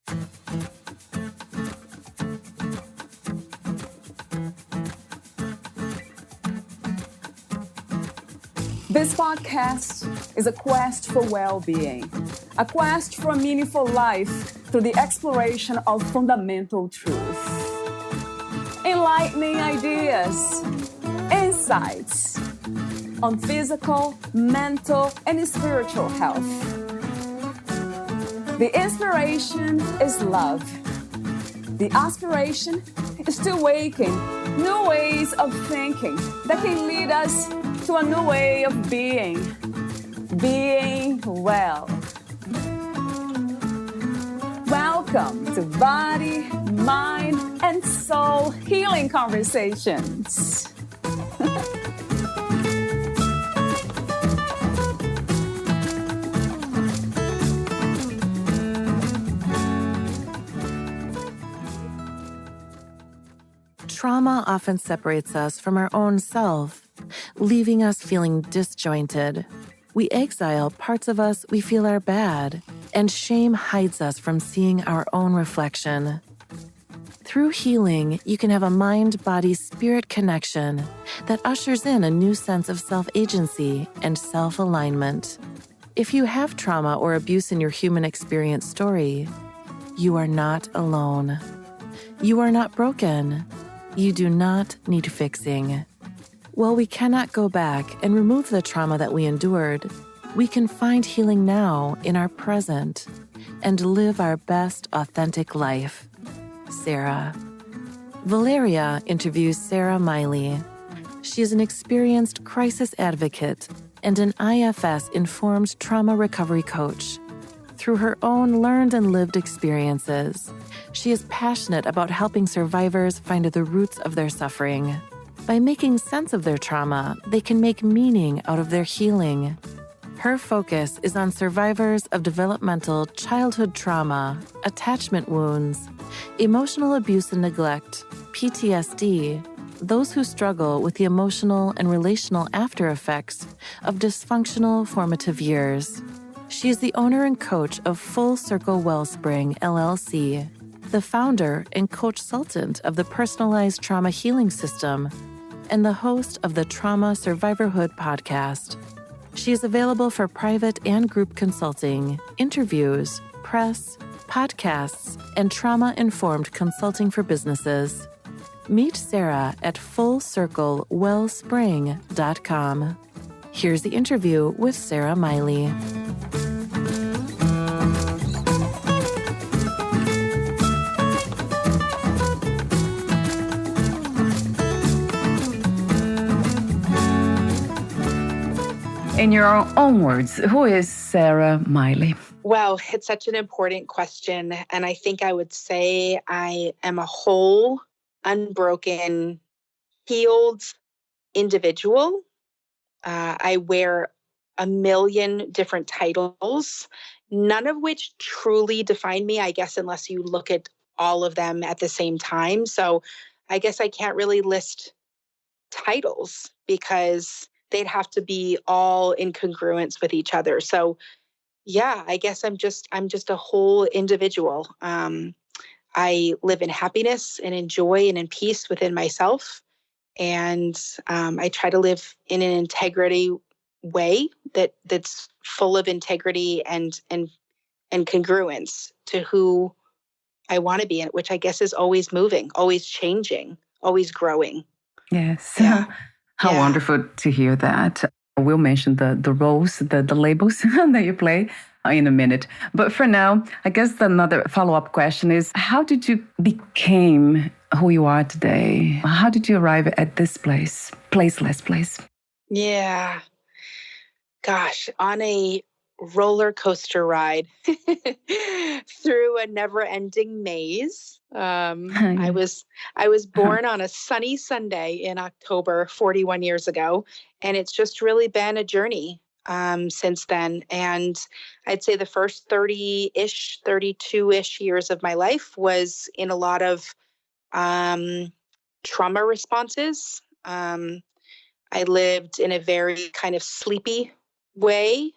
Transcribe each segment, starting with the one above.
This podcast is a quest for well-being, a quest for a meaningful life through the exploration of fundamental truth. Enlightening ideas, insights on physical, mental, and spiritual health. The inspiration is love. The aspiration is to awaken new ways of thinking that can lead us to a new way of being well. Welcome to Body, Mind, and Soul Healing Conversations. Trauma often separates us from our own self, leaving us feeling disjointed. We exile parts of us we feel are bad, and shame hides us from seeing our own reflection. Through healing, you can have a mind-body-spirit connection that ushers in a new sense of self-agency and self-alignment. If you have trauma or abuse in your human experience story, you are not alone. You are not broken. You do not need fixing. While we cannot go back and remove the trauma that we endured, we can find healing now in our present and live our best authentic life. Sarah. Valeria interviews Sarah Miley. She is an experienced crisis advocate and an IFS-informed trauma recovery coach. Through her own learned and lived experiences, she is passionate about helping survivors find the roots of their suffering. By making sense of their trauma, they can make meaning out of their healing. Her focus is on survivors of developmental childhood trauma, attachment wounds, emotional abuse and neglect, PTSD, those who struggle with the emotional and relational after effects of dysfunctional formative years. She is the owner and coach of Full Circle Wellspring, LLC, the founder and consultant of the Personalized Trauma Healing System, and the host of the Trauma Survivorhood podcast. She is available for private and group consulting, interviews, press, podcasts, and trauma-informed consulting for businesses. Meet Sarah at fullcirclewellspring.com. Here's the interview with Sarah Miley. In your own words, who is Sarah Miley? Well, it's such an important question. And I think I would say I am a whole, unbroken, healed individual. I wear a million different titles, none of which truly define me, I guess, unless you look at all of them at the same time. So I guess I can't really list titles because they'd have to be all in congruence with each other. So yeah, I guess I'm just a whole individual. I live in happiness and in joy and in peace within myself. And I try to live in an integrity way that's full of integrity and congruence to who I want to be, which I guess is always moving, always changing, always growing. Yes. Yeah. How wonderful to hear that. We'll mention the roles, the labels that you play in a minute. But for now, I guess another follow-up question is, how did you become who you are today? How did you arrive at this place? Yeah. Gosh, on a roller coaster ride through a never-ending maze. I was born on a sunny Sunday in October 41 years ago, and it's just really been a journey since then. And I'd say the first 30-ish, 32-ish years of my life was in a lot of trauma responses. I lived in a very kind of sleepy way,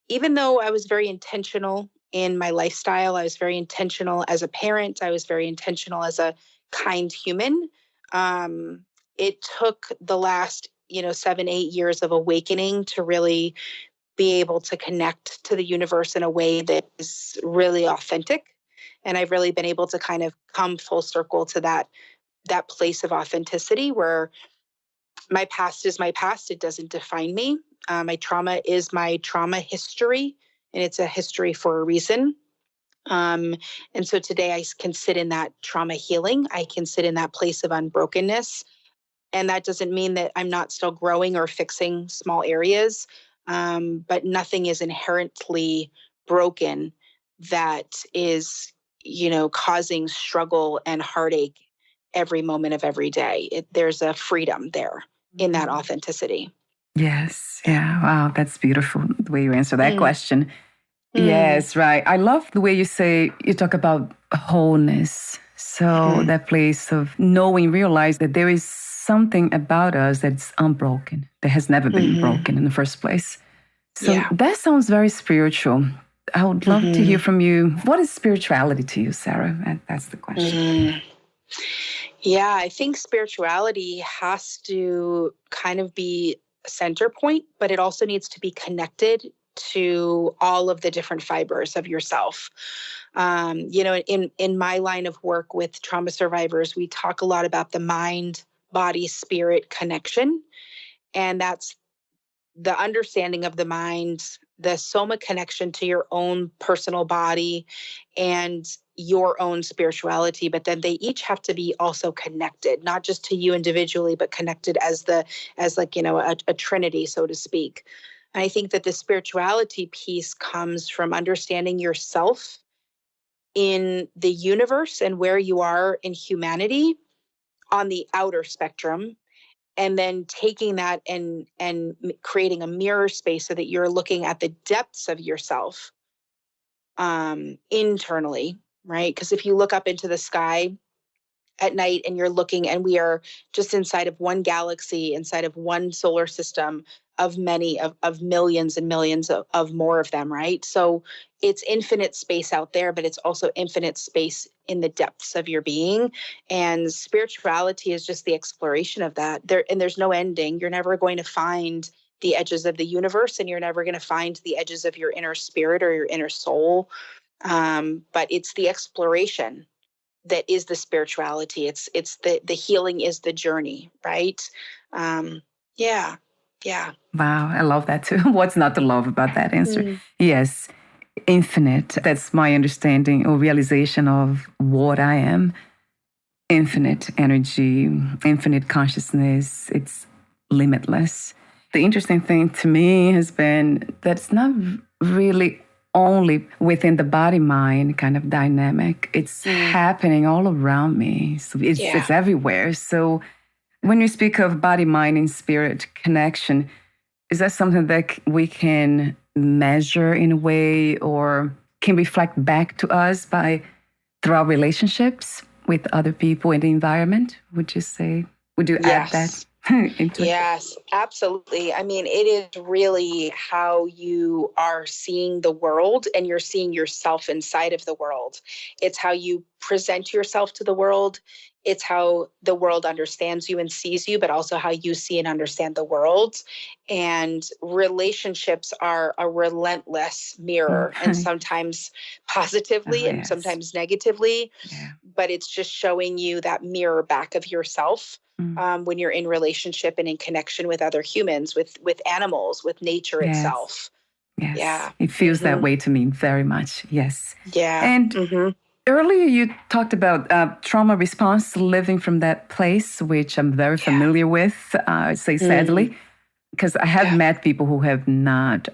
even though I was very intentional in my lifestyle. I was very intentional as a parent. I was very intentional as a kind human. It took the last, 7, 8 years of awakening to really be able to connect to the universe in a way that is really authentic. And I've really been able to kind of come full circle to that place of authenticity where my past is my past. It doesn't define me. My trauma is my trauma history, and it's a history for a reason. And so today I can sit in that trauma healing. I can sit in that place of unbrokenness. And that doesn't mean that I'm not still growing or fixing small areas, but nothing is inherently broken that is, causing struggle and heartache every moment of every day. There's a freedom there in that authenticity. Yes. Yeah. Wow. That's beautiful the way you answer that question. Yes. Right. I love the way you talk about wholeness. So that place of knowing, realize that there is something about us that's unbroken, that has never been broken in the first place. So that sounds very spiritual. I would love to hear from you. What is spirituality to you, Sarah? And that's the question. Yeah, I think spirituality has to kind of be a center point, but it also needs to be connected to all of the different fibers of yourself. In my line of work with trauma survivors, we talk a lot about the mind, body, spirit connection. And that's the understanding of the mind, the soma connection to your own personal body and your own spirituality. But then they each have to be also connected, not just to you individually, but connected as a trinity, so to speak. And I think that the spirituality piece comes from understanding yourself in the universe and where you are in humanity on the outer spectrum, and then taking that and creating a mirror space so that you're looking at the depths of yourself internally, right? Because if you look up into the sky at night and you're looking, and we are just inside of one galaxy, inside of one solar system of many, of millions and millions of more of them, right? So it's infinite space out there, but it's also infinite space in the depths of your being. And spirituality is just the exploration of that. There's no ending. You're never going to find the edges of the universe, and you're never going to find the edges of your inner spirit or your inner soul. But it's the exploration that is the spirituality. It's the healing is the journey, right? Yeah. Wow, I love that too. What's not to love about that answer? Yes, infinite. That's my understanding or realization of what I am. Infinite energy, infinite consciousness. It's limitless. The interesting thing to me has been that it's not really only within the body-mind kind of dynamic. It's happening all around me. So it's everywhere. So when you speak of body, mind, and spirit connection, is that something that we can measure in a way or can reflect back to us through our relationships with other people in the environment? Would you add that into it? Yes, absolutely. I mean, it is really how you are seeing the world, and you're seeing yourself inside of the world. It's how you present yourself to the world. It's how the world understands you and sees you, but also how you see and understand the world. And relationships are a relentless mirror, and sometimes positively and sometimes negatively. Yeah. But it's just showing you that mirror back of yourself when you're in relationship and in connection with other humans, with animals, with nature itself. Yes. Yeah. It feels that way to me very much. Yes. Yeah. And earlier you talked about trauma response, living from that place, which I'm very familiar with, I'd say sadly, because I have met people who have not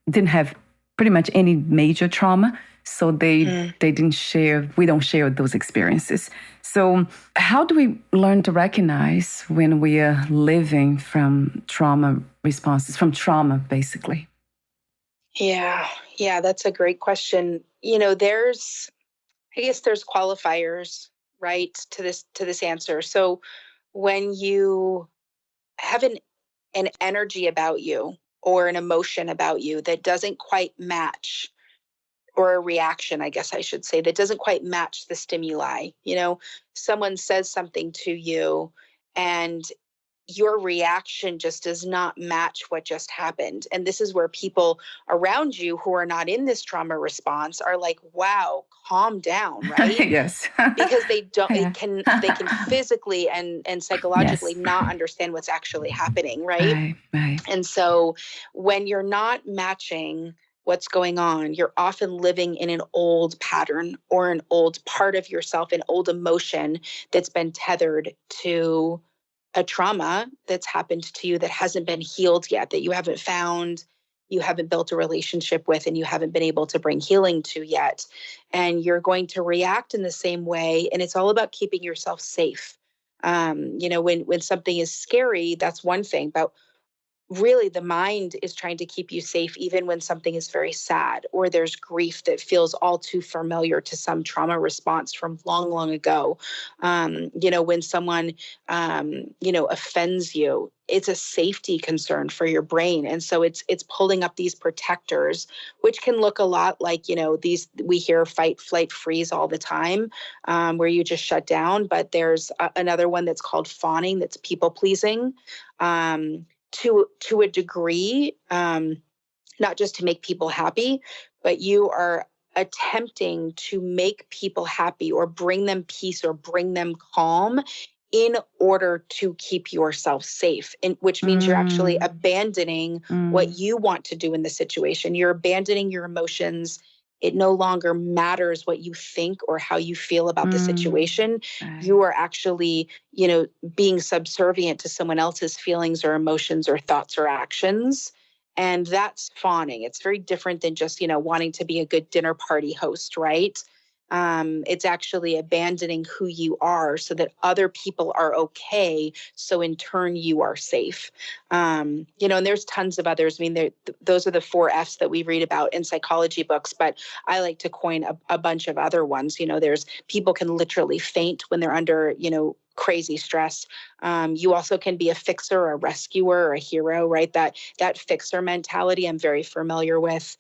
didn't have pretty much any major trauma. So they didn't share, we don't share those experiences. So how do we learn to recognize when we are living from trauma responses, from trauma, basically? Yeah, that's a great question. There's qualifiers, right, to this answer. So when you have an energy about you or an emotion about you that doesn't quite match or a reaction, I guess I should say, that doesn't quite match the stimuli. Someone says something to you and your reaction just does not match what just happened. And this is where people around you who are not in this trauma response are like, wow, calm down, right? Yes. Because they don't, Yeah. they can physically and psychologically Yes. not understand what's actually happening, right? Right. And so when you're not matching what's going on, you're often living in an old pattern or an old part of yourself, an old emotion that's been tethered to a trauma that's happened to you that hasn't been healed yet, that you haven't found, you haven't built a relationship with, and you haven't been able to bring healing to yet. And you're going to react in the same way. And it's all about keeping yourself safe. When something is scary, that's one thing, but really the mind is trying to keep you safe even when something is very sad or there's grief that feels all too familiar to some trauma response from long, long ago. When someone, offends you, it's a safety concern for your brain. And so it's pulling up these protectors, which can look a lot like, we hear fight, flight, freeze all the time, where you just shut down. But there's another one that's called fawning, that's people pleasing. To a degree, not just to make people happy, but you are attempting to make people happy or bring them peace or bring them calm in order to keep yourself safe, which means you're actually abandoning what you want to do in the situation. You're abandoning your emotions. It no longer matters what you think or how you feel about the situation. Right. You are actually, being subservient to someone else's feelings or emotions or thoughts or actions. And that's fawning. It's very different than just, wanting to be a good dinner party host, right? It's actually abandoning who you are so that other people are okay. So in turn, you are safe. And there's tons of others. I mean, those are the 4 F's that we read about in psychology books, but I like to coin a bunch of other ones. There's people can literally faint when they're under, crazy stress. You also can be a fixer, a rescuer, or a hero, right? That fixer mentality I'm very familiar with.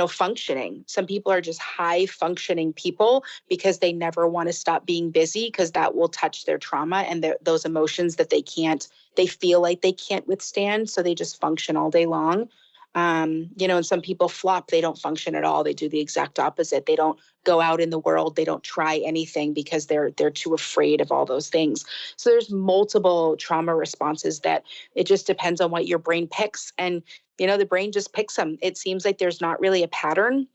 Functioning. Some people are just high functioning people because they never want to stop being busy because that will touch their trauma and those emotions that they feel like they can't withstand. So they just function all day long. And some people flop, they don't function at all. They do the exact opposite. They don't go out in the world. They don't try anything because they're too afraid of all those things. So there's multiple trauma responses that it just depends on what your brain picks. And, the brain just picks them. It seems like there's not really a pattern.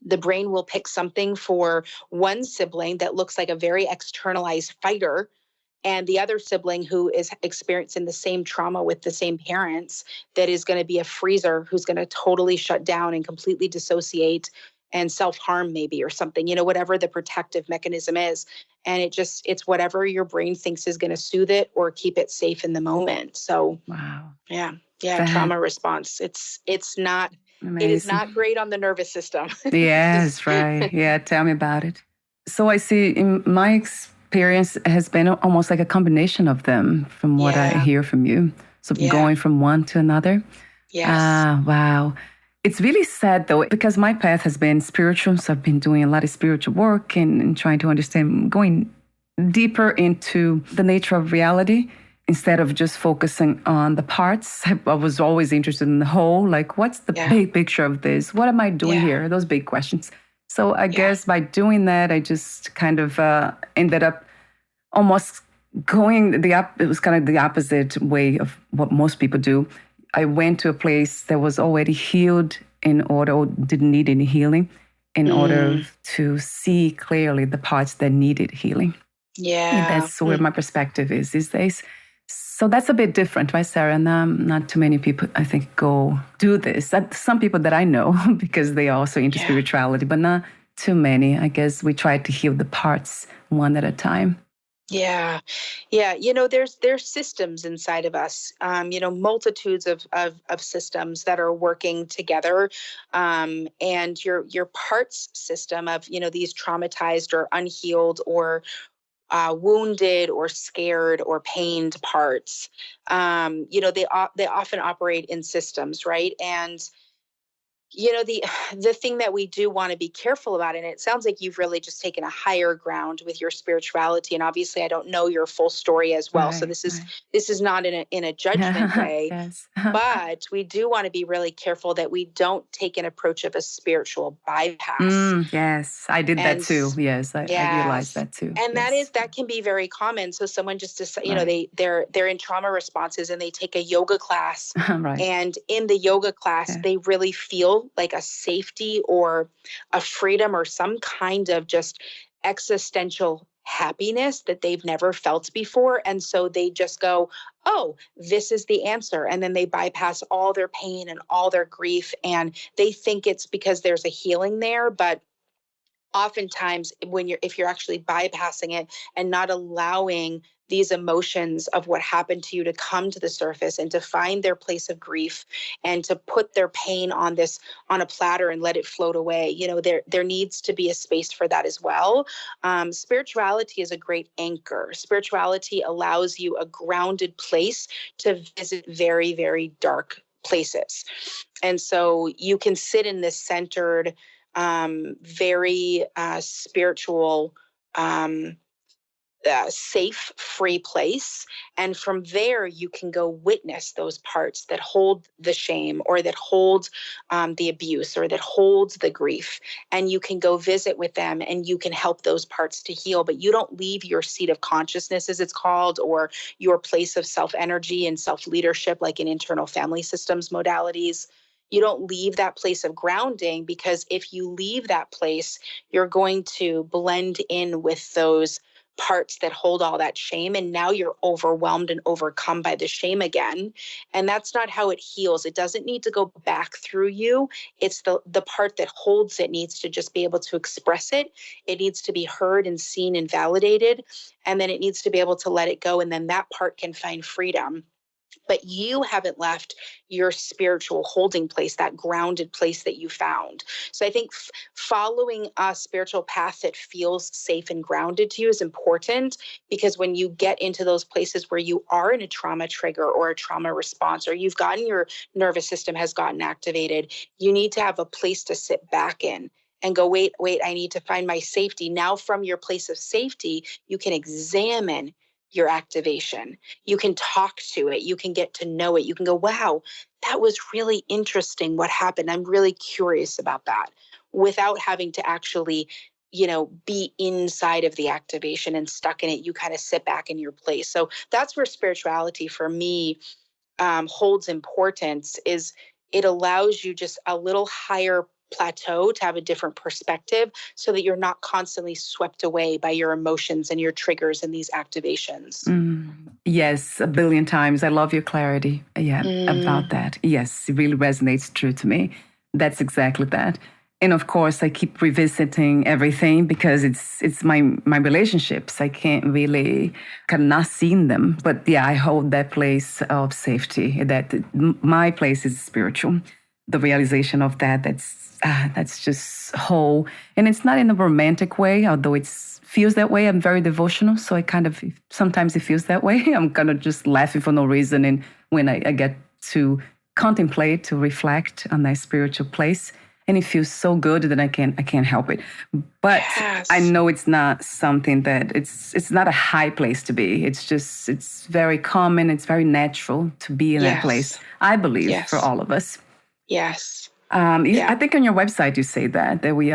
The brain will pick something for one sibling that looks like a very externalized fighter, and the other sibling who is experiencing the same trauma with the same parents that is going to be a freezer, who's going to totally shut down and completely dissociate and self-harm maybe or something, whatever the protective mechanism is. And it's whatever your brain thinks is going to soothe it or keep it safe in the moment. So, Wow. Yeah. That- Trauma response. It is not great on the nervous system. Yes, right. Yeah, tell me about it. So I see in my experience has been almost like a combination of them from what I hear from you. So going from one to another. Yes. Wow. It's really sad though, because my path has been spiritual. So I've been doing a lot of spiritual work and trying to understand, going deeper into the nature of reality instead of just focusing on the parts. I was always interested in the whole, like, what's the big picture of this? What am I doing here? Those big questions. So I guess by doing that, I just kind of ended up almost going it was kind of the opposite way of what most people do. I went to a place that was already healed or didn't need any healing in order to see clearly the parts that needed healing. Yeah. And that's where my perspective is these days. So that's a bit different, right, Sarah? And not too many people, I think, do this. Some people that I know, because they are also into spirituality, but not too many. I guess we try to heal the parts one at a time. Yeah. There's systems inside of us, multitudes of systems that are working together. And your parts system of, these traumatized or unhealed or wounded or scared or pained parts, they often operate in systems, right? And The thing that we do want to be careful about, and it sounds like you've really just taken a higher ground with your spirituality. And obviously I don't know your full story as well. So Right, right. this is not in a judgment way, Yes. but we do want to be really careful that we don't take an approach of a spiritual bypass. Yes, I did that And too. Yes, I realized yes. that too. And Yes. that can be very common. So someone just decides, Right. they're in trauma responses and they take a yoga class, Right. and in the yoga class Yeah. they really feel like a safety or a freedom or some kind of just existential happiness that they've never felt before. And so they just go, oh, this is the answer. And then they bypass all their pain and all their grief. And they think it's because there's a healing there. But oftentimes if you're actually bypassing it and not allowing these emotions of what happened to you to come to the surface and to find their place of grief and to put their pain on a platter and let it float away, there needs to be a space for that as well. Spirituality is a great anchor. Spirituality allows you a grounded place to visit very, very dark places. And so you can sit in this centered, very spiritual, safe, free place. And from there, you can go witness those parts that hold the shame or that hold the abuse or that holds the grief. And you can go visit with them and you can help those parts to heal. But you don't leave your seat of consciousness, as it's called, or your place of self-energy and self-leadership, like in internal family systems modalities. You don't leave that place of grounding, because if you leave that place, you're going to blend in with those parts that hold all that shame. And now you're overwhelmed and overcome by the shame again. And that's not how it heals. It doesn't need to go back through you. It's the part that holds it needs to just be able to express it. It needs to be heard and seen and validated. And then it needs to be able to let it go. And then that part can find freedom. But you haven't left your spiritual holding place, that grounded place that you found. So I think following a spiritual path that feels safe and grounded to you is important, because when you get into those places where you are in a trauma trigger or a trauma response, or your nervous system has gotten activated, you need to have a place to sit back in and go, wait, I need to find my safety. Now, from your place of safety, you can examine your activation. You can talk to it. You can get to know it. You can go, wow, that was really interesting what happened. I'm really curious about that, without having to actually, be inside of the activation and stuck in it. You kind of sit back in your place. So that's where spirituality for me holds importance, is it allows you just a little higher plateau to have a different perspective, so that you're not constantly swept away by your emotions and your triggers and these activations. Yes, a billion times. I love your clarity. Yeah, about that. Yes, it really resonates true to me. That's exactly that. And of course, I keep revisiting everything because it's my relationships. I can't really kind of not seeing them. But yeah, I hold that place of safety, that my place is spiritual. The realization of that's just whole. And it's not in a romantic way, although it feels that way. I'm very devotional, so sometimes it feels that way. I'm kind of just laughing for no reason. And when I get to contemplate, to reflect on that spiritual place, and it feels so good that I can't help it. But yes. I know it's not something that it's not a high place to be. It's very common. It's very natural to be in that place, I believe, for all of us. Yes. I think on your website you say that we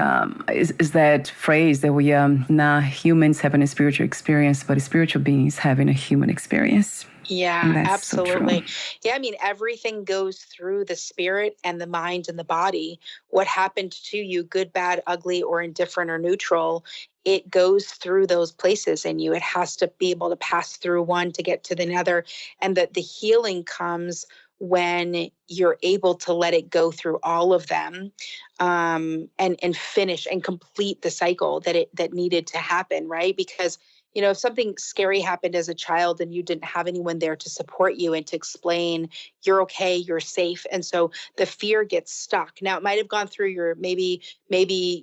is that phrase that we not humans having a spiritual experience, but spiritual beings having a human experience. Yeah, absolutely. So yeah, I mean, everything goes through the spirit and the mind and the body. What happened to you, good, bad, ugly, or indifferent or neutral, it goes through those places in you. It has to be able to pass through one to get to the other. And that the healing comes when you're able to let it go through all of them, and finish and complete the cycle that needed to happen, right? Because if something scary happened as a child and you didn't have anyone there to support you and to explain you're okay, you're safe. And so the fear gets stuck. Now it might have gone through your, maybe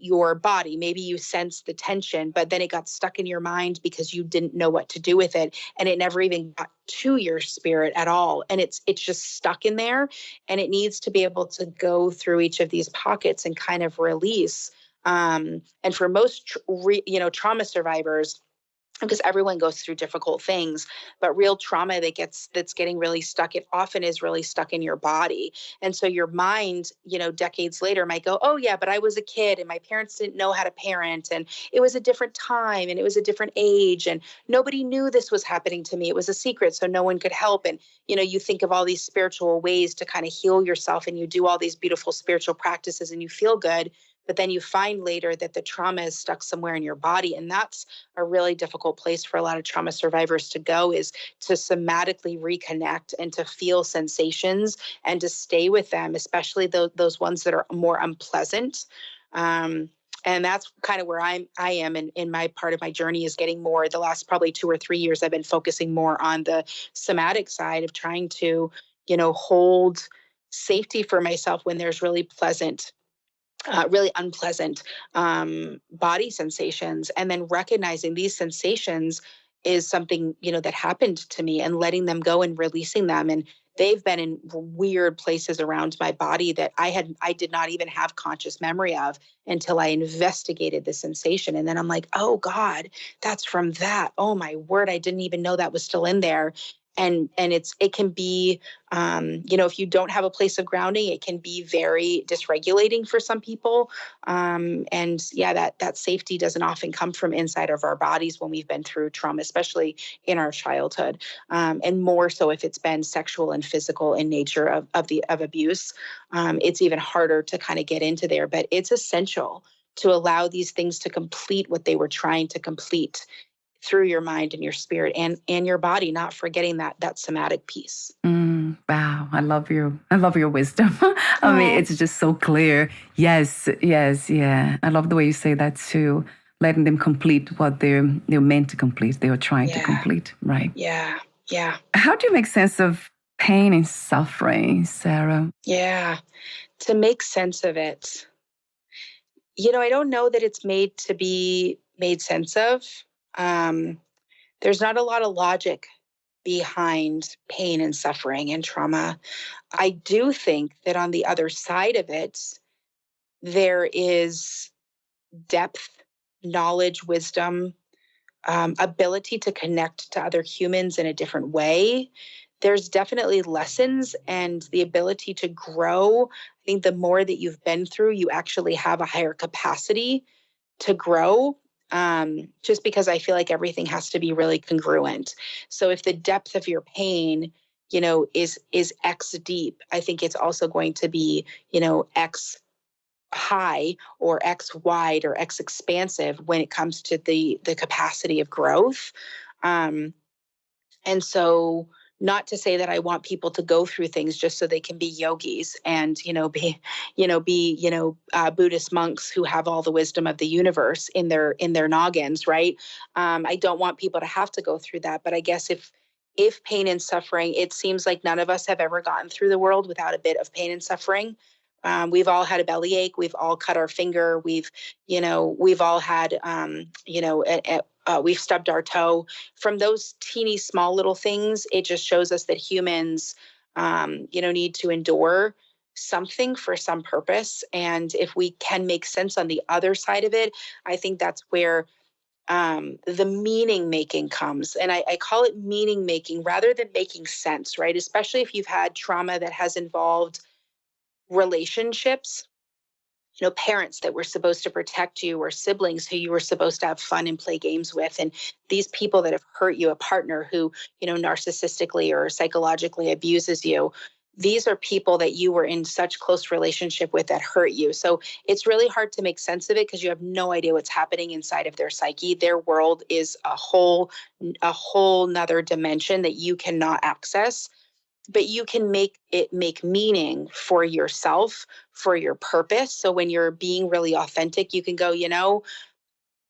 your body, maybe you sensed the tension, but then it got stuck in your mind because you didn't know what to do with it. And it never even got to your spirit at all. And it's just stuck in there, and it needs to be able to go through each of these pockets and kind of release. And for most, trauma survivors, because everyone goes through difficult things, but real trauma that's getting really stuck, it often is really stuck in your body. And so your mind, decades later might go, oh yeah, but I was a kid and my parents didn't know how to parent, and it was a different time and it was a different age and nobody knew this was happening to me. It was a secret, so no one could help. And, you think of all these spiritual ways to kind of heal yourself, and you do all these beautiful spiritual practices and you feel good. But then you find later that the trauma is stuck somewhere in your body. And that's a really difficult place for a lot of trauma survivors to go, is to somatically reconnect and to feel sensations and to stay with them, especially those ones that are more unpleasant. And that's kind of where I am in my part of my journey, is getting more. The last probably 2 or 3 years, I've been focusing more on the somatic side of trying to, hold safety for myself when there's really unpleasant body sensations, and then recognizing these sensations is something, that happened to me, and letting them go and releasing them. And they've been in weird places around my body that I did not even have conscious memory of until I investigated the sensation. And then I'm like, oh God, that's from that. Oh my word, I didn't even know that was still in there. And it can be, if you don't have a place of grounding, it can be very dysregulating for some people. And yeah, that safety doesn't often come from inside of our bodies when we've been through trauma, especially in our childhood. And more so if it's been sexual and physical in nature of abuse, it's even harder to kind of get into there. But it's essential to allow these things to complete what they were trying to complete through your mind and your spirit and your body, not forgetting that somatic piece. Wow, I love your wisdom. I mean, it's just so clear. Yes, yeah. I love the way you say that too. Letting them complete what they're meant to complete. They were trying to complete, right? Yeah. How do you make sense of pain and suffering, Sarah? Yeah, to make sense of it. I don't know that it's made to be made sense of. There's not a lot of logic behind pain and suffering and trauma. I do think that on the other side of it, there is depth, knowledge, wisdom, ability to connect to other humans in a different way. There's definitely lessons and the ability to grow. I think the more that you've been through, you actually have a higher capacity to grow. Just because I feel like everything has to be really congruent. So if the depth of your pain, is X deep, I think it's also going to be, X high or X wide or X expansive when it comes to the capacity of growth. And so, not to say that I want people to go through things just so they can be yogis and, be Buddhist monks who have all the wisdom of the universe in their noggins, right? I don't want people to have to go through that. But I guess if pain and suffering, it seems like none of us have ever gotten through the world without a bit of pain and suffering. We've all had a bellyache. We've all cut our finger. We've all had, we've stubbed our toe. From those teeny small little things, it just shows us that humans, need to endure something for some purpose. And if we can make sense on the other side of it, I think that's where the meaning making comes. And I call it meaning making rather than making sense, right? Especially if you've had trauma that has involved relationships, parents that were supposed to protect you, or siblings who you were supposed to have fun and play games with. And these people that have hurt you, a partner who, narcissistically or psychologically abuses you. These are people that you were in such close relationship with that hurt you. So it's really hard to make sense of it because you have no idea what's happening inside of their psyche. Their world is a whole nother dimension that you cannot access. But you can make meaning for yourself, for your purpose. So when you're being really authentic, you can go,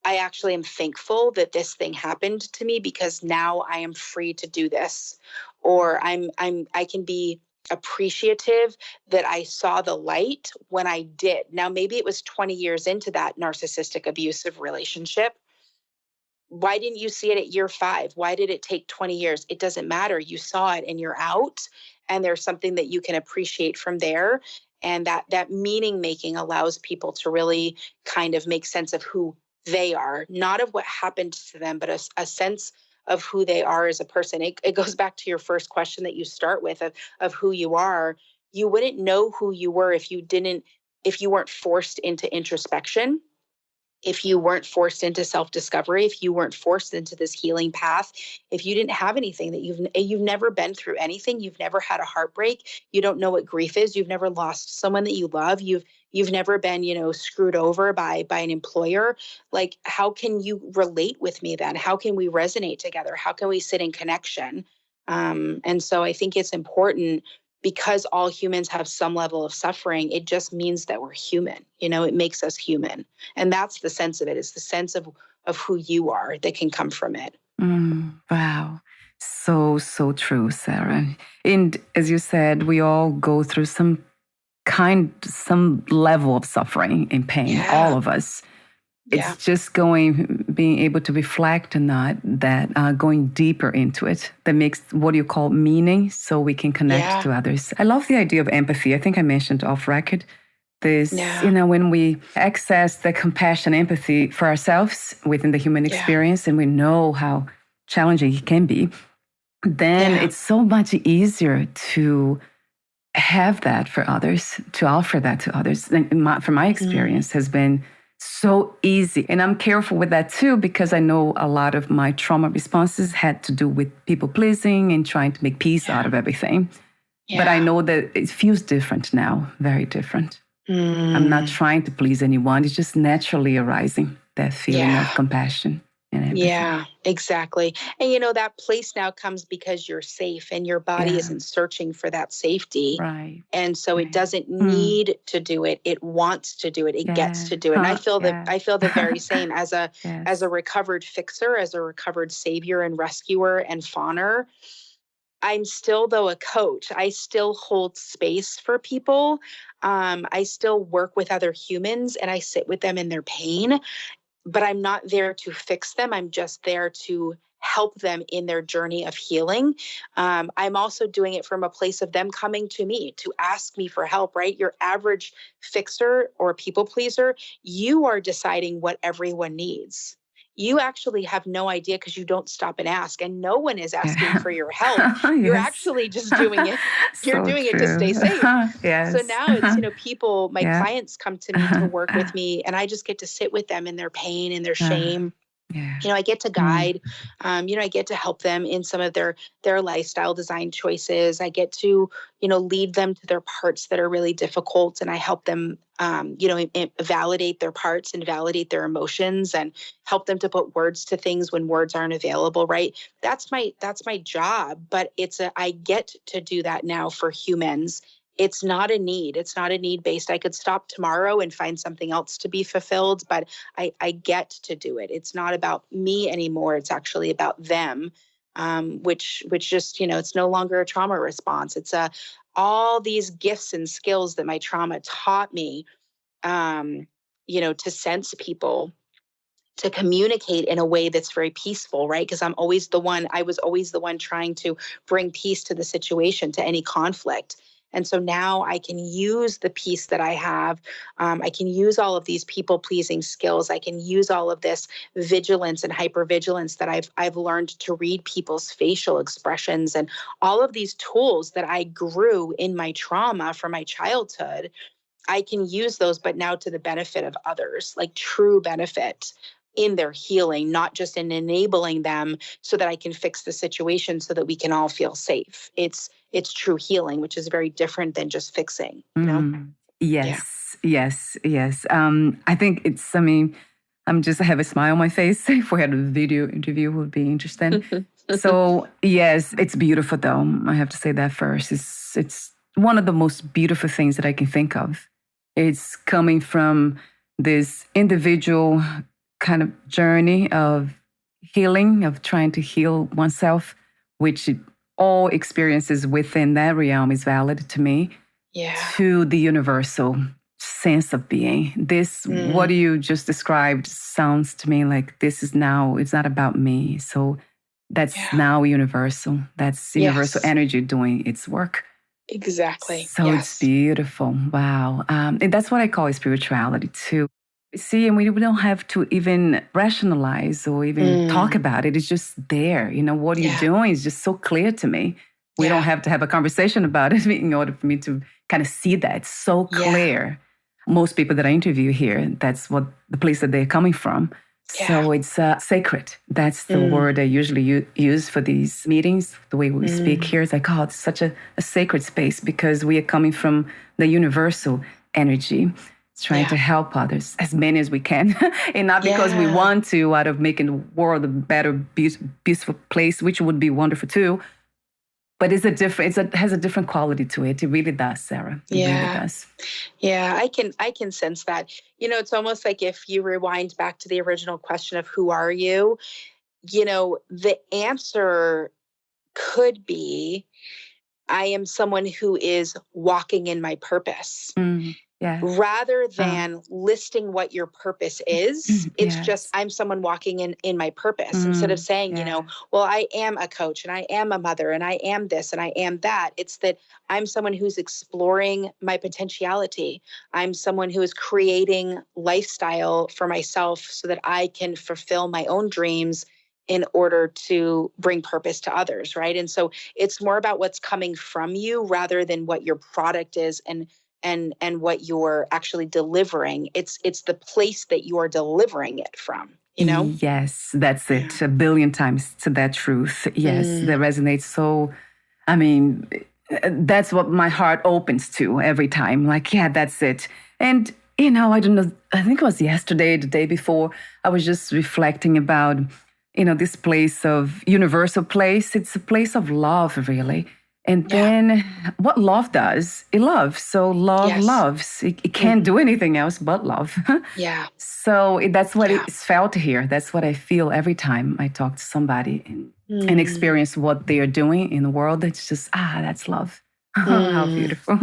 I actually am thankful that this thing happened to me because now I am free to do this. Or I can be appreciative that I saw the light when I did. Now, maybe it was 20 years into that narcissistic abusive relationship. Why didn't you see it at year 5? Why did it take 20 years? It doesn't matter. You saw it and you're out, and there's something that you can appreciate from there. And that meaning making allows people to really kind of make sense of who they are, not of what happened to them, but a sense of who they are as a person. It goes back to your first question that you start with of who you are. You wouldn't know who you were if you weren't forced into introspection, if you weren't forced into self-discovery, if you weren't forced into this healing path, if you didn't have anything, that you've never been through anything, you've never had a heartbreak, you don't know what grief is, you've never lost someone that you love, you've never been, screwed over by an employer. Like, how can you relate with me then? How can we resonate together? How can we sit in connection? And so I think it's important, because all humans have some level of suffering. It just means that we're human. It makes us human. And that's the sense of it. It's the sense of who you are that can come from it. Wow. So, so true, Sarah. And as you said, we all go through some level of suffering and pain, all of us. It's just being able to reflect on that, going deeper into it, that makes what you call meaning, so we can connect to others. I love the idea of empathy. I think I mentioned off record this, when we access the compassion, empathy for ourselves within the human experience, and we know how challenging it can be, then it's so much easier to have that for others, to offer that to others. And from my experience has been so easy. And I'm careful with that too, because I know a lot of my trauma responses had to do with people pleasing and trying to make peace out of everything. But I know that it feels different now, very different. I'm not trying to please anyone. It's just naturally arising, that feeling of compassion and empathy. Yeah, exactly. And that place now comes because you're safe and your body isn't searching for that safety. Right. And so it doesn't need to do it. It wants to do it. It gets to do it. And I feel the very same as a recovered fixer, as a recovered savior and rescuer and fawner. I'm still, though, a coach. I still hold space for people. I still work with other humans and I sit with them in their pain. But I'm not there to fix them. I'm just there to help them in their journey of healing. I'm also doing it from a place of them coming to me to ask me for help, right? Your average fixer or people pleaser, you are deciding what everyone needs. You actually have no idea because you don't stop and ask, and no one is asking for your help. You're actually just doing it. You're doing it to stay safe. So now it's, people, my clients come to me to work with me, and I just get to sit with them in their pain and their shame. I get to guide, I get to help them in some of their lifestyle design choices. I get to, lead them to their parts that are really difficult. And I help them, validate their parts and validate their emotions and help them to put words to things when words aren't available. Right. That's my job, but I get to do that now for humans. It's not a need. It's not a need based. I could stop tomorrow and find something else to be fulfilled, but I get to do it. It's not about me anymore. It's actually about them, which just, it's no longer a trauma response. It's all these gifts and skills that my trauma taught me, to sense people, to communicate in a way that's very peaceful, right? Because I was always the one trying to bring peace to the situation, to any conflict. And so now I can use the peace that I have. I can use all of these people-pleasing skills. I can use all of this vigilance and hypervigilance that I've learned to read people's facial expressions, and all of these tools that I grew in my trauma from my childhood. I can use those, but now to the benefit of others, like true benefit in their healing, not just in enabling them so that I can fix the situation so that we can all feel safe. It's true healing, which is very different than just fixing. Yes. I think I have a smile on my face. If we had a video interview, it would be interesting. So yes, it's beautiful though. I have to say that first. It's one of the most beautiful things that I can think of. It's coming from this individual kind of journey of healing, of trying to heal oneself, which all experiences within that realm is valid to me, to the universal sense of being. This, what you just described, sounds to me like this is now, it's not about me. So that's now universal. That's universal energy doing its work. Exactly. So it's beautiful. Wow. And that's what I call spirituality too. See, and we don't have to even rationalize or even talk about it. It's just there. You know, what you're doing is just so clear to me. We don't have to have a conversation about it in order for me to kind of see that. It's so clear. Most people that I interview here, that's what the place that they're coming from. So it's sacred. That's the word I usually use for these meetings. The way we speak here is like, oh, it's such a sacred space because we are coming from the universal energy. It's trying to help others, as many as we can. And not because we want to, out of making the world a better, beautiful place, which would be wonderful too. But it has a different quality to it. It really does, Sarah. It really does. Yeah, I can sense that. You know, it's almost like if you rewind back to the original question of who are you, you know, the answer could be, I am someone who is walking in my purpose. Rather than listing what your purpose is, it's just, I'm someone walking in my purpose. Instead of saying, you know, well, I am a coach and I am a mother and I am this and I am that. It's that I'm someone who's exploring my potentiality. I'm someone who is creating lifestyle for myself so that I can fulfill my own dreams in order to bring purpose to others, right? And so it's more about what's coming from you rather than what your product is and what you're actually delivering. It's the place that you are delivering it from, you know? Yes, that's it. A billion times to that truth. Yes, that resonates so, I mean, that's what my heart opens to every time. Like, yeah, that's it. And, you know, I don't know, I think it was yesterday, the day before, I was just reflecting about, you know, this place of universal place. It's a place of love, really. And then what love does, it loves. So love loves. It can't do anything else but love. So that's what it's felt here. That's what I feel every time I talk to somebody and experience what they are doing in the world. It's just, that's love. How beautiful.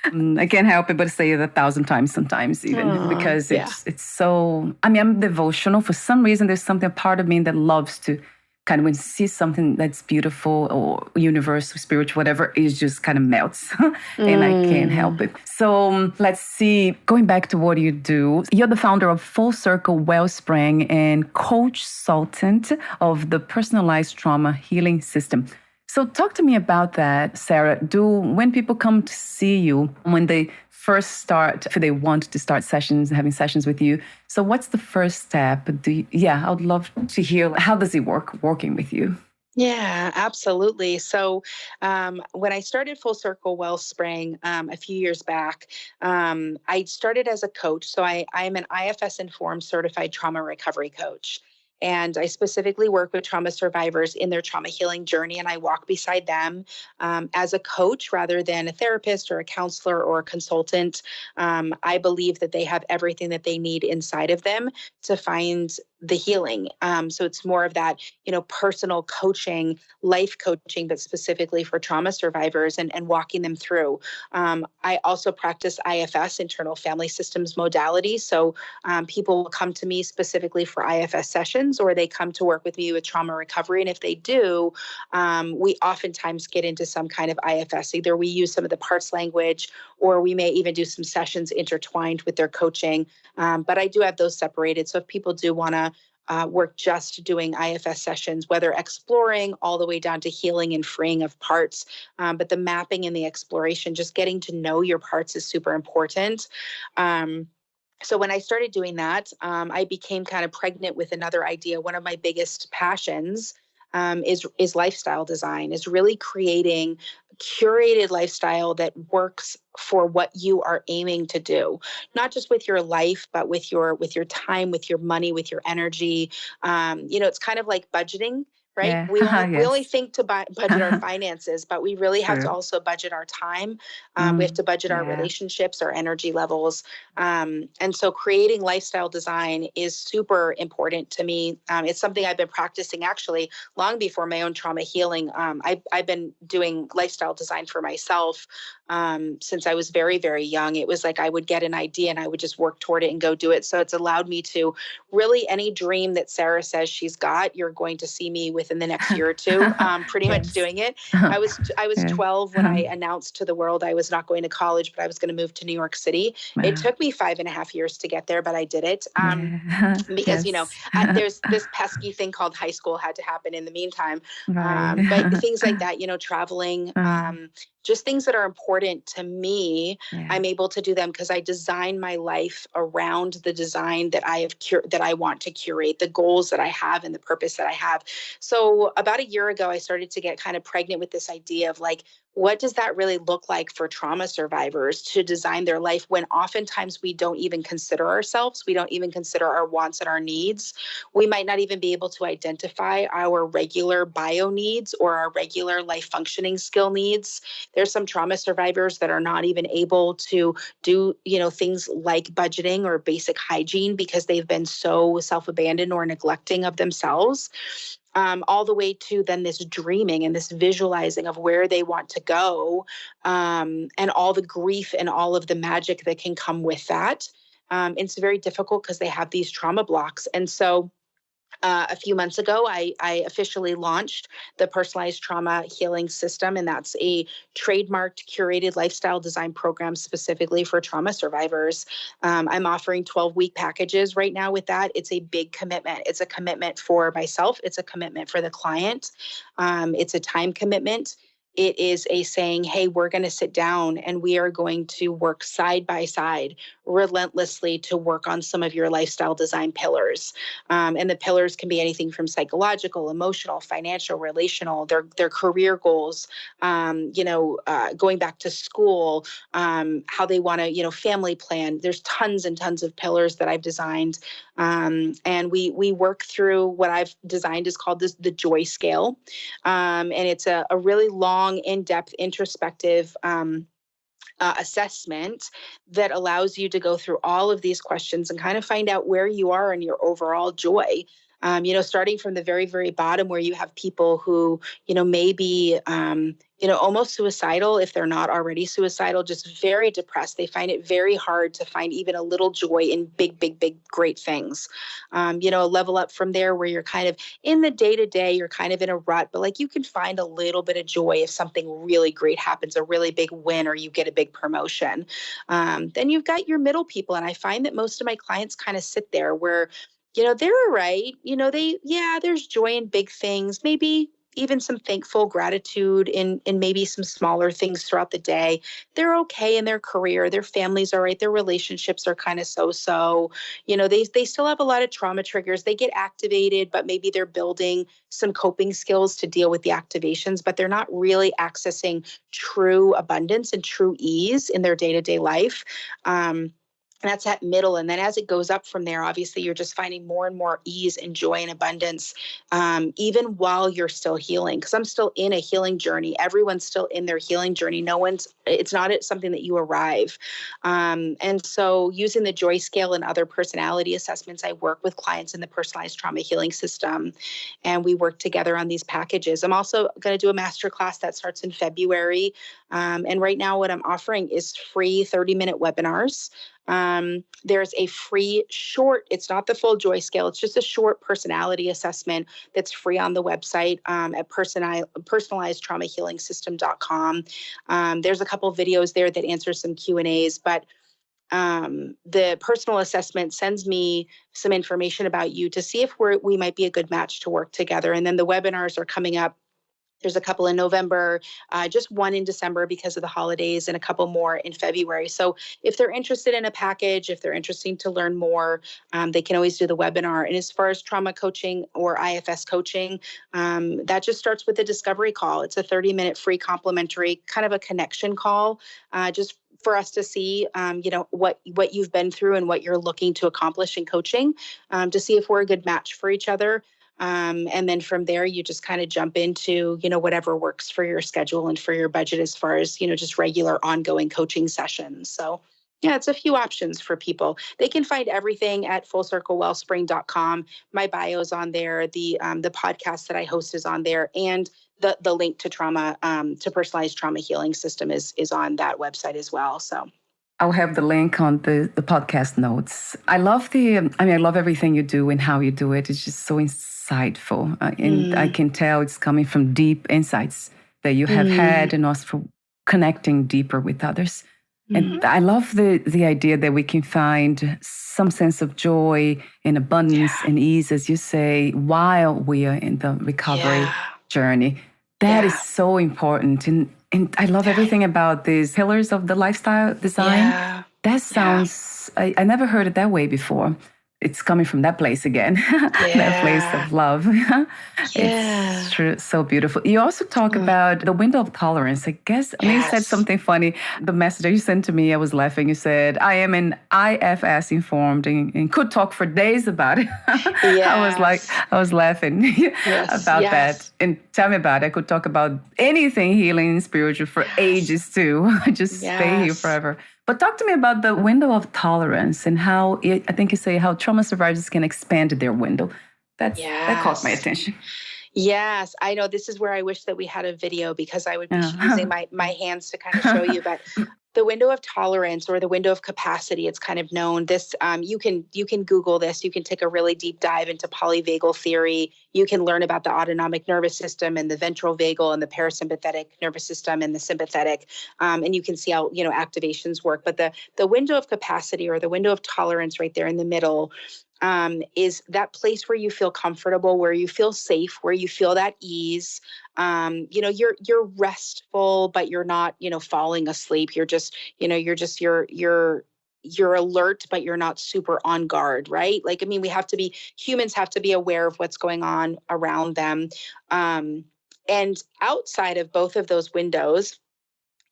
I can't help it but say it 1,000 times sometimes even because it's so, I mean, I'm devotional. For some reason, there's something, a part of me that loves to kind of when you see something that's beautiful or universal, spiritual, whatever, it just kind of melts and I can't help it. So let's see, going back to what you do, you're the founder of Full Circle Wellspring and consultant of the Personalized Trauma Healing System. So talk to me about that, Sarah. When people come to see you, when they first start, if they want to start having sessions with you, so what's the first step? I would love to hear, how does it work working with you? Yeah, absolutely. So when I started Full Circle Wellspring a few years back, I started as a coach. So I'm an IFS-informed certified trauma recovery coach. And I specifically work with trauma survivors in their trauma healing journey, and I walk beside them as a coach rather than a therapist or a counselor or a consultant. I believe that they have everything that they need inside of them to find the healing. So it's more of that, you know, personal coaching, life coaching, but specifically for trauma survivors and walking them through. I also practice IFS, internal family systems modality. So people will come to me specifically for IFS sessions, or they come to work with me with trauma recovery. And if they do, we oftentimes get into some kind of IFS. Either we use some of the parts language, or we may even do some sessions intertwined with their coaching. But I do have those separated. So if people do want to work just doing IFS sessions, whether exploring all the way down to healing and freeing of parts. But the mapping and the exploration, just getting to know your parts is super important. So when I started doing that, I became kind of pregnant with another idea. One of my biggest passions is lifestyle design, is really creating a curated lifestyle that works for what you are aiming to do, not just with your life, but with your time, with your money, with your energy. It's kind of like budgeting. right? Yeah. We only Yes. think to budget our finances, but we really have to True. also budget our time. We have to budget our Yeah. relationships, our energy levels. And so creating lifestyle design is super important to me. It's something I've been practicing actually long before my own trauma healing. I've been doing lifestyle design for myself since I was very, very young. It was like I would get an idea and I would just work toward it and go do it. So it's allowed me to really, any dream that Sarah says she's got, you're going to see me within the next year or two, pretty much Yes. doing it. I was Yeah. 12 when I announced to the world I was not going to college, but I was going to move to New York City. It Wow. took me 5.5 years to get there, but I did it. Yeah. Because Yes. there's this pesky thing called high school had to happen in the meantime. But Right. things like that, traveling, just things that are important to me, Yeah. I'm able to do them because I design my life around the design that that I want to curate, the goals that I have and the purpose that I have. So about a year ago, I started to get kind of pregnant with this idea of like, what does that really look like for trauma survivors to design their life when oftentimes we don't even consider ourselves? We don't even consider our wants and our needs. We might not even be able to identify our regular bio needs or our regular life functioning skill needs. There's some trauma survivors that are not even able to do, things like budgeting or basic hygiene because they've been so self-abandoned or neglecting of themselves. All the way to then this dreaming and this visualizing of where they want to go, and all the grief and all of the magic that can come with that. It's very difficult because they have these trauma blocks. And so a few months ago, I officially launched the Personalized Trauma Healing System, and that's a trademarked, curated lifestyle design program specifically for trauma survivors. I'm offering 12-week packages right now with that. It's a big commitment. It's a commitment for myself. It's a commitment for the client. It's a time commitment. It is a saying, hey, we're going to sit down and we are going to work side by side relentlessly to work on some of your lifestyle design pillars. And the pillars can be anything from psychological, emotional, financial, relational, their career goals, going back to school, how they want to, family plan. There's tons and tons of pillars that I've designed. And we work through what I've designed is called the joy scale. And it's a really long, in-depth, introspective assessment that allows you to go through all of these questions and kind of find out where you are in your overall joy. Starting from the very, very bottom where you have people who, maybe, almost suicidal if they're not already suicidal, just very depressed. They find it very hard to find even a little joy in big, big, big, great things. Level up from there where you're kind of in the day-to-day, you're kind of in a rut, but like you can find a little bit of joy if something really great happens, a really big win, or you get a big promotion. Then you've got your middle people. And I find that most of my clients kind of sit there where they're all right. There's joy in big things, maybe even some thankful gratitude in maybe some smaller things throughout the day. They're okay in their career. Their families are right. Their relationships are kind of so-so. They still have a lot of trauma triggers. They get activated, but maybe they're building some coping skills to deal with the activations, but they're not really accessing true abundance and true ease in their day-to-day life. That's that middle. And then as it goes up from there, obviously, you're just finding more and more ease and joy and abundance, even while you're still healing. Because I'm still in a healing journey. Everyone's still in their healing journey. It's not something that you arrive. And so using the joy scale and other personality assessments, I work with clients in the Personalized Trauma Healing System, and we work together on these packages. I'm also going to do a masterclass that starts in February. And right now what I'm offering is free 30-minute webinars. There's a free short, it's not the full joy scale, it's just a short personality assessment that's free on the website at personalizedtraumahealingsystem.com. There's a couple of videos there that answer some Q&As, but the personal assessment sends me some information about you to see if we might be a good match to work together. And then the webinars are coming up. There's a couple in November, just one in December because of the holidays, and a couple more in February. So if they're interested in a package, if they're interested to learn more, they can always do the webinar. And as far as trauma coaching or IFS coaching, that just starts with a discovery call. It's a 30-minute free complimentary kind of a connection call, just for us to see, what you've been through and what you're looking to accomplish in coaching, to see if we're a good match for each other. And then from there, you just kind of jump into, whatever works for your schedule and for your budget as far as, just regular ongoing coaching sessions. So yeah, it's a few options for people. They can find everything at fullcirclewellspring.com. My bio's on there. The podcast that I host is on there. And the link to to personalized trauma healing system is on that website as well. So I'll have the link on the podcast notes. I love I love everything you do and how you do it. It's just so insightful. And I can tell it's coming from deep insights that you have had and also for connecting deeper with others. And I love the idea that we can find some sense of joy and abundance and ease, as you say, while we are in the recovery journey. That is so important. And I love everything about these pillars of the lifestyle design. Yeah. That sounds, I never heard it that way before. It's coming from that place again, that place of love. It's true, so beautiful. You also talk about the window of tolerance. I guess, you said something funny. The message that you sent to me, I was laughing. You said, I am an IFS informed and could talk for days about it. I was laughing about that. And tell me about it. I could talk about anything healing and spiritual for ages too. Just stay here forever. But talk to me about the window of tolerance and how, I think you say, how trauma survivors can expand their window. That caught my attention. Yes, I know. This is where I wish that we had a video because I would be using my hands to kind of show you. But the window of tolerance or the window of capacity, it's kind of known. This you can Google this. You can take a really deep dive into polyvagal theory. You can learn about the autonomic nervous system and the ventral vagal and the parasympathetic nervous system and the sympathetic, and you can see how activations work. But the window of capacity or the window of tolerance, right there in the middle, is that place where you feel comfortable, where you feel safe, where you feel that ease. You're restful, but you're not, falling asleep. You're just, you're alert, but you're not super on guard, right? Humans have to be aware of what's going on around them. And outside of both of those windows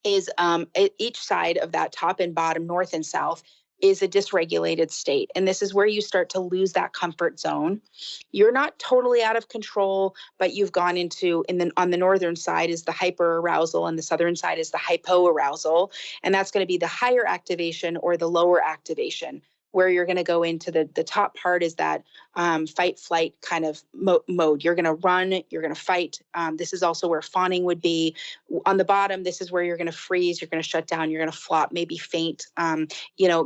is each side of that top and bottom, north and south, is a dysregulated state. And this is where you start to lose that comfort zone. You're not totally out of control, but you've gone into, on the northern side is the hyperarousal and the southern side is the hypoarousal. And that's going to be the higher activation or the lower activation. Where you're going to go into the top part is that fight flight kind of mode. You're going to run, you're going to fight. This is also where fawning would be. On the bottom, this is where you're going to freeze, you're going to shut down, you're going to flop, maybe faint.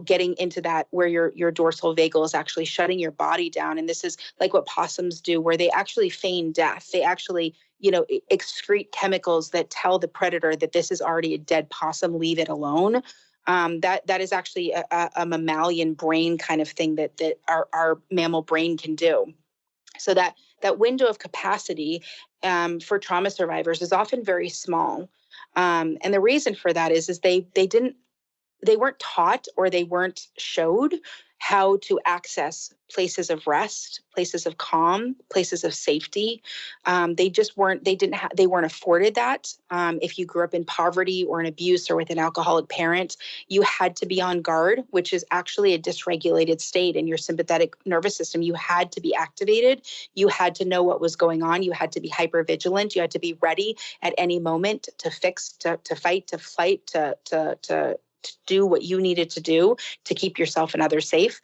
Getting into that where your dorsal vagal is actually shutting your body down. And this is like what possums do, where they actually feign death. They actually excrete chemicals that tell the predator that this is already a dead possum, leave it alone. That is actually a mammalian brain kind of thing that our mammal brain can do. So that window of capacity for trauma survivors is often very small. And the reason for that is they weren't taught or they weren't showed how to access places of rest, places of calm, places of safety. They weren't afforded that. If you grew up in poverty or in abuse or with an alcoholic parent, you had to be on guard, which is actually a dysregulated state in your sympathetic nervous system. You had to be activated. You had to know what was going on. You had to be hypervigilant. You had to be ready at any moment to fix, to fight, to flight, to do what you needed to do to keep yourself and others safe,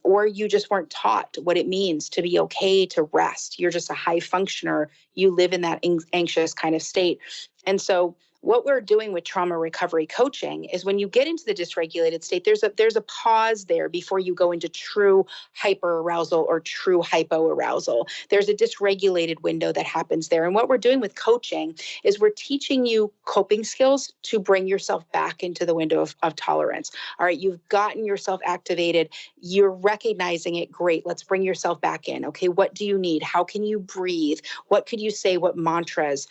or you just weren't taught what it means to be okay to rest. You're just a high functioner. You live in that anxious kind of state. And so what we're doing with trauma recovery coaching is when you get into the dysregulated state, there's a pause there before you go into true hyperarousal or true hypoarousal. There's a dysregulated window that happens there. And what we're doing with coaching is we're teaching you coping skills to bring yourself back into the window of tolerance. All right, you've gotten yourself activated. You're recognizing it. Great. Let's bring yourself back in. Okay, what do you need? How can you breathe? What could you say? What mantras?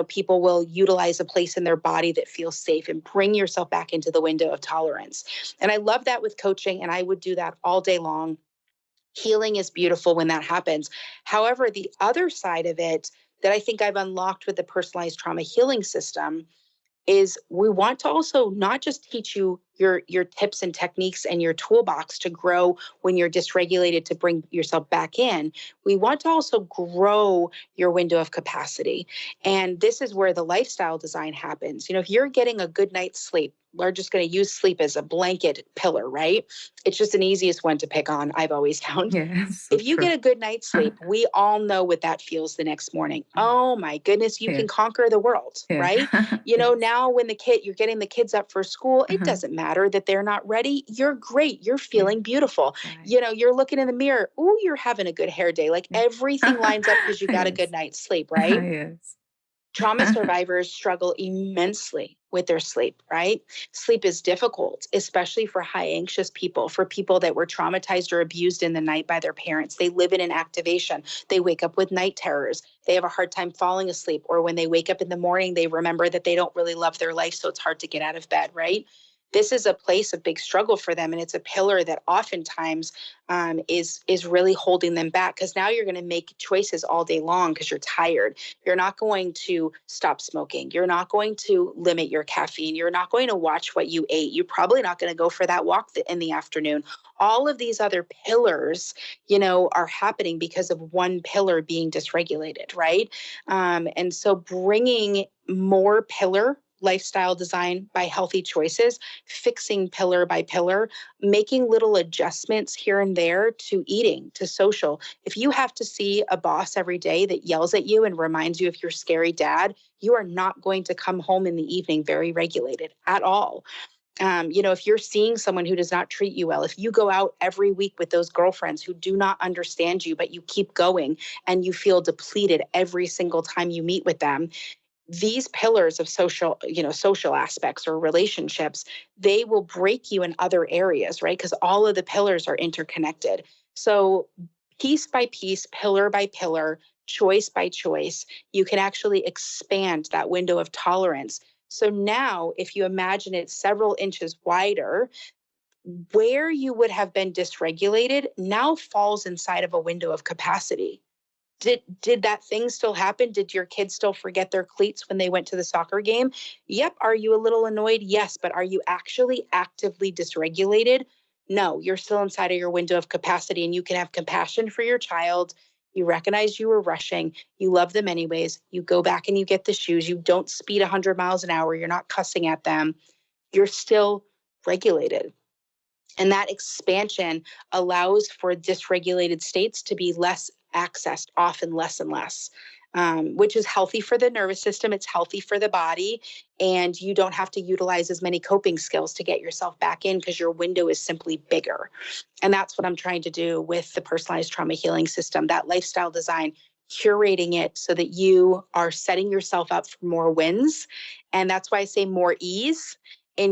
People will utilize a place in their body that feels safe and bring yourself back into the window of tolerance. And I love that with coaching, and I would do that all day long. Healing is beautiful when that happens. However, the other side of it that I think I've unlocked with the personalized trauma healing system is we want to also not just teach you your tips and techniques and your toolbox to grow when you're dysregulated to bring yourself back in. We want to also grow your window of capacity. And this is where the lifestyle design happens. If you're getting a good night's sleep, we're just going to use sleep as a blanket pillar, right? It's just an easiest one to pick on, I've always found. Yes. If you get a good night's sleep, we all know what that feels the next morning. Oh my goodness, you can conquer the world, right? Now when you're getting the kids up for school, it doesn't matter that they're not ready. You're great. You're feeling beautiful. Right. You're looking in the mirror. Oh, you're having a good hair day. Like everything lines up because you got a good night's sleep, right? Yes. Trauma survivors struggle immensely with their sleep, right? Sleep is difficult, especially for high anxious people, for people that were traumatized or abused in the night by their parents. They live in an activation. They wake up with night terrors. They have a hard time falling asleep. Or when they wake up in the morning, they remember that they don't really love their life, so it's hard to get out of bed, right? This is a place of big struggle for them. And it's a pillar that oftentimes is really holding them back, because now you're going to make choices all day long because you're tired. You're not going to stop smoking. You're not going to limit your caffeine. You're not going to watch what you ate. You're probably not going to go for that walk in the afternoon. All of these other pillars, are happening because of one pillar being dysregulated, right? And so bringing more pillar lifestyle design by healthy choices, fixing pillar by pillar, making little adjustments here and there to eating, to social. If you have to see a boss every day that yells at you and reminds you of your scary dad, you are not going to come home in the evening very regulated at all. If you're seeing someone who does not treat you well, if you go out every week with those girlfriends who do not understand you, but you keep going and you feel depleted every single time you meet with them, these pillars of social aspects or relationships, they will break you in other areas, right? Because all of the pillars are interconnected. So piece by piece, pillar by pillar, choice by choice, you can actually expand that window of tolerance. So now if you imagine it several inches wider, where you would have been dysregulated now falls inside of a window of capacity. Did that thing still happen? Did your kids still forget their cleats when they went to the soccer game? Yep. Are you a little annoyed? Yes. But are you actually actively dysregulated? No, you're still inside of your window of capacity, and you can have compassion for your child. You recognize you were rushing. You love them anyways. You go back and you get the shoes. You don't speed 100 miles an hour. You're not cussing at them. You're still regulated. And that expansion allows for dysregulated states to be less accessed, often less and less, which is healthy for the nervous system. It's healthy for the body. And you don't have to utilize as many coping skills to get yourself back in because your window is simply bigger. And that's what I'm trying to do with the personalized trauma healing system, that lifestyle design, curating it so that you are setting yourself up for more wins. And that's why I say more ease. In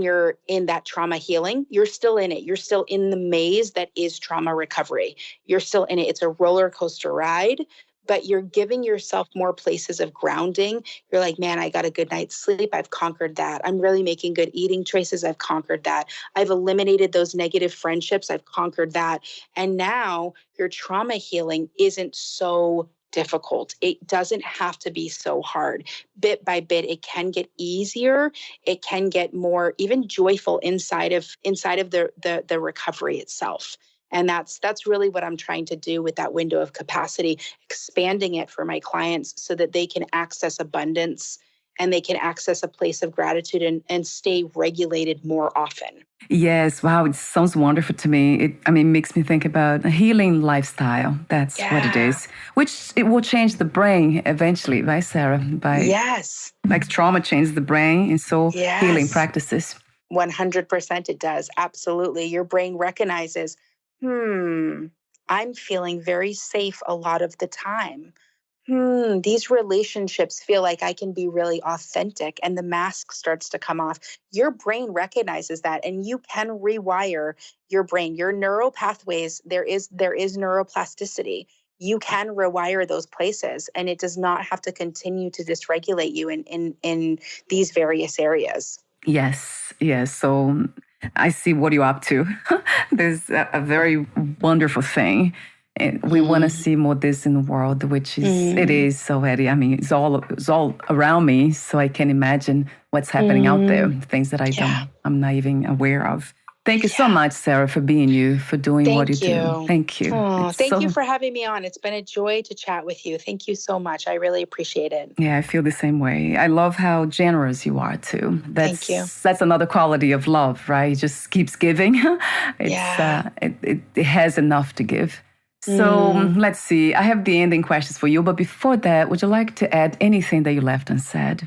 that trauma healing, you're still in it. You're still in the maze that is trauma recovery. You're still in it. It's a roller coaster ride, but you're giving yourself more places of grounding. You're like, man, I got a good night's sleep. I've conquered that. I'm really making good eating choices. I've conquered that. I've eliminated those negative friendships. I've conquered that. And now your trauma healing isn't so difficult. It doesn't have to be so hard. Bit by bit, it can get easier. It can get more even joyful inside of the recovery itself. And that's really what I'm trying to do with that window of capacity, expanding it for my clients so that they can access abundance and they can access a place of gratitude and stay regulated more often. Yes, wow, it sounds wonderful to me. It makes me think about a healing lifestyle. That's what it is, which it will change the brain eventually, right, Sarah? Like trauma changes the brain, and so healing practices. 100% it does. Absolutely. Your brain recognizes, I'm feeling very safe a lot of the time. These relationships feel like I can be really authentic, and the mask starts to come off. Your brain recognizes that, and you can rewire your brain. Your neural pathways, there is neuroplasticity. You can rewire those places, and it does not have to continue to dysregulate you in these various areas. Yes. So I see what you're up to. There's a very wonderful thing. And we want to see more this in the world, which is, it is already, I mean, it's all around me. So I can imagine what's happening out there, things that I'm not even aware of. Thank you so much, Sarah, for being you, for doing what you do. Thank you. Oh, thank you for having me on. It's been a joy to chat with you. Thank you so much. I really appreciate it. Yeah, I feel the same way. I love how generous you are too. Thank you. That's another quality of love, right? It just keeps giving. It has enough to give. So let's see. I have the ending questions for you. But before that, would you like to add anything that you left unsaid?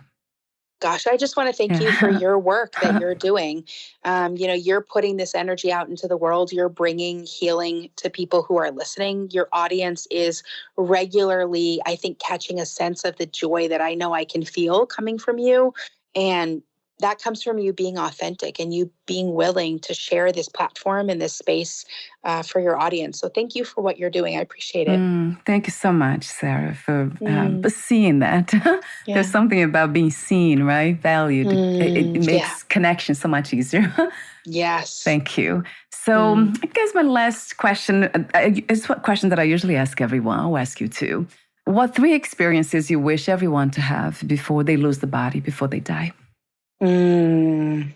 Gosh, I just want to thank you for your work that you're doing. You're putting this energy out into the world. You're bringing healing to people who are listening. Your audience is regularly, I think, catching a sense of the joy that I know I can feel coming from you. And that comes from you being authentic and you being willing to share this platform and this space for your audience. So thank you for what you're doing. I appreciate it. Thank you so much, Sarah, for seeing that. There's something about being seen, right? Valued. It makes connection so much easier. Yes. Thank you. So I guess my last question is a question that I usually ask everyone. I'll ask you too. What 3 experiences you wish everyone to have before they lose the body, before they die? 3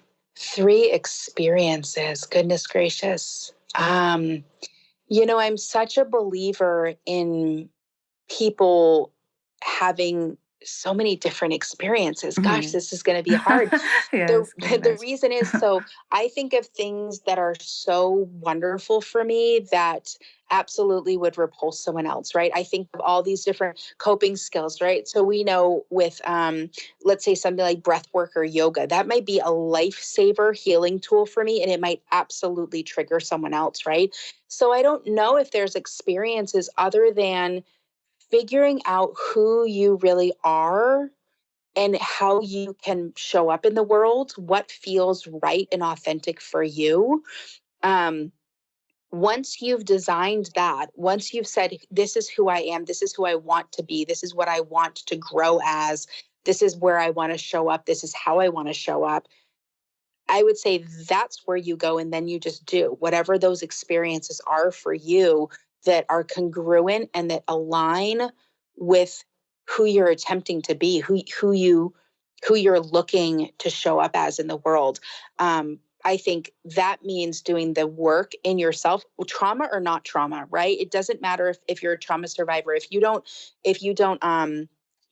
experiences. Goodness gracious. I'm such a believer in people having so many different experiences. Gosh, this is going to be hard. The reason is, so I think of things that are so wonderful for me that absolutely would repulse someone else, right? I think of all these different coping skills, right? So we know with, let's say something like breath work or yoga, that might be a lifesaver healing tool for me, and it might absolutely trigger someone else, right? So I don't know if there's experiences other than figuring out who you really are and how you can show up in the world, what feels right and authentic for you. Once you've designed that, once you've said, this is who I am, this is who I want to be, this is what I want to grow as, this is where I want to show up, this is how I want to show up, I would say that's where you go. And then you just do whatever those experiences are for you that are congruent and that align with who you're attempting to be, who you're looking to show up as in the world. I think that means doing the work in yourself, trauma or not trauma, right? It doesn't matter if you're a trauma survivor. If you don't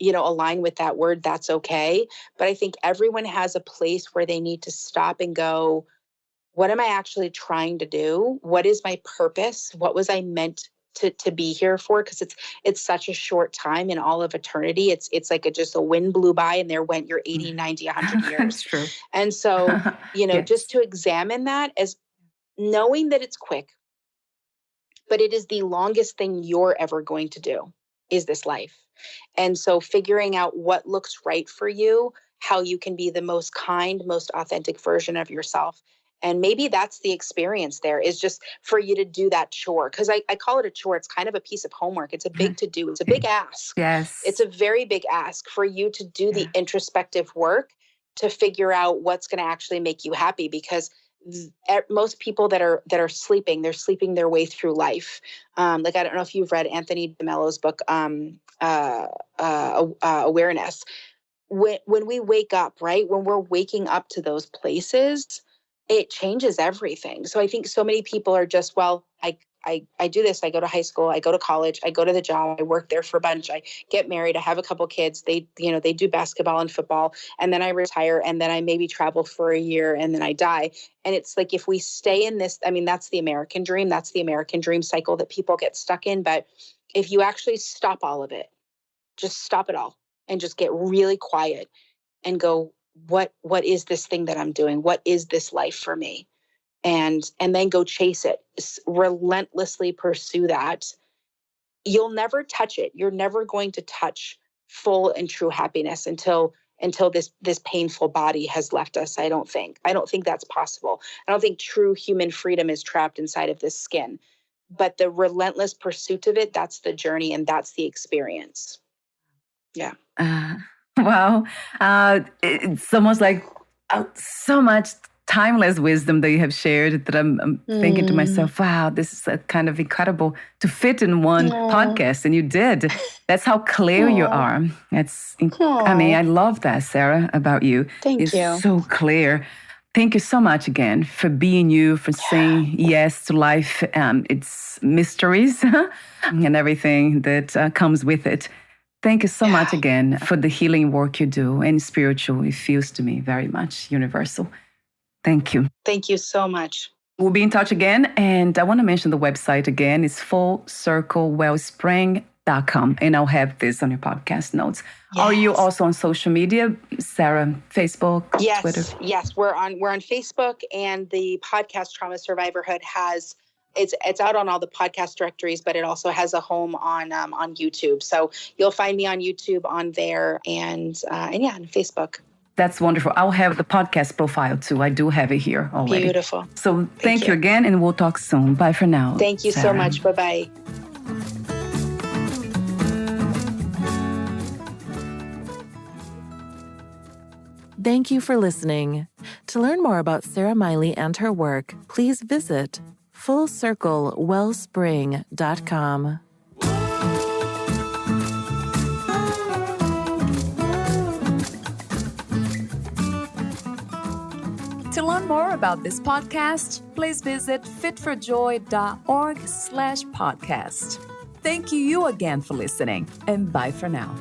align with that word, that's okay. But I think everyone has a place where they need to stop and go, what am I actually trying to do? What is my purpose? What was I meant to be here for? Because it's such a short time in all of eternity. It's like just a wind blew by and there went your 80, 90, 100 years. That's true. And so, just to examine that as knowing that it's quick, but it is the longest thing you're ever going to do is this life. And so figuring out what looks right for you, how you can be the most kind, most authentic version of yourself. And maybe that's the experience there, is just for you to do that chore. Because I call it a chore. It's kind of a piece of homework. It's a big to do. It's a big ask. Yes. It's a very big ask for you to do the introspective work to figure out what's going to actually make you happy. Because most people that are sleeping, they're sleeping their way through life. I don't know if you've read Anthony DeMello's book, Awareness. When we wake up, right? When we're waking up to those places, it changes everything. So I think so many people are just, I do this. I go to high school, I go to college, I go to the job, I work there for a bunch, I get married, I have a couple kids, they do basketball and football, and then I retire, and then I maybe travel for a year, and then I die. And it's like, if we stay in this, I mean, that's the American dream. That's the American dream cycle that people get stuck in. But if you actually stop all of it, just stop it all and just get really quiet and go, what is this thing that I'm doing? What is this life for me? And then go chase it, relentlessly pursue that. You'll never touch it. You're never going to touch full and true happiness until this painful body has left us. I don't think that's possible. I don't think true human freedom is trapped inside of this skin, but the relentless pursuit of it, that's the journey and that's the experience. Yeah. Wow. It's almost like so much timeless wisdom that you have shared that I'm thinking to myself, wow, this is kind of incredible to fit in one podcast. And you did. That's how clear you are. I mean, I love that, Sarah, about you. Thank you. So clear. Thank you so much again for being you, for saying yes to life, its mysteries and everything that comes with it. Thank you so much again for the healing work you do, and spiritual. It feels to me very much universal. Thank you. Thank you so much. We'll be in touch again. And I want to mention the website again. It's fullcirclewellspring.com. And I'll have this on your podcast notes. Yes. Are you also on social media, Sarah? Facebook, Twitter? Yes, we're on Facebook, and the podcast Trauma Survivorhood has it's out on all the podcast directories, but it also has a home on YouTube. So you'll find me on YouTube on there, and on Facebook. That's wonderful. I'll have the podcast profile too. I do have it here already. Beautiful. So thank you again, and we'll talk soon. Bye for now. Thank you so much. Bye-bye. Thank you for listening. To learn more about Sarah Miley and her work, please visit fullcirclewellspring.com. To learn more about this podcast, please visit fitforjoy.org/podcast. Thank you again for listening, and bye for now.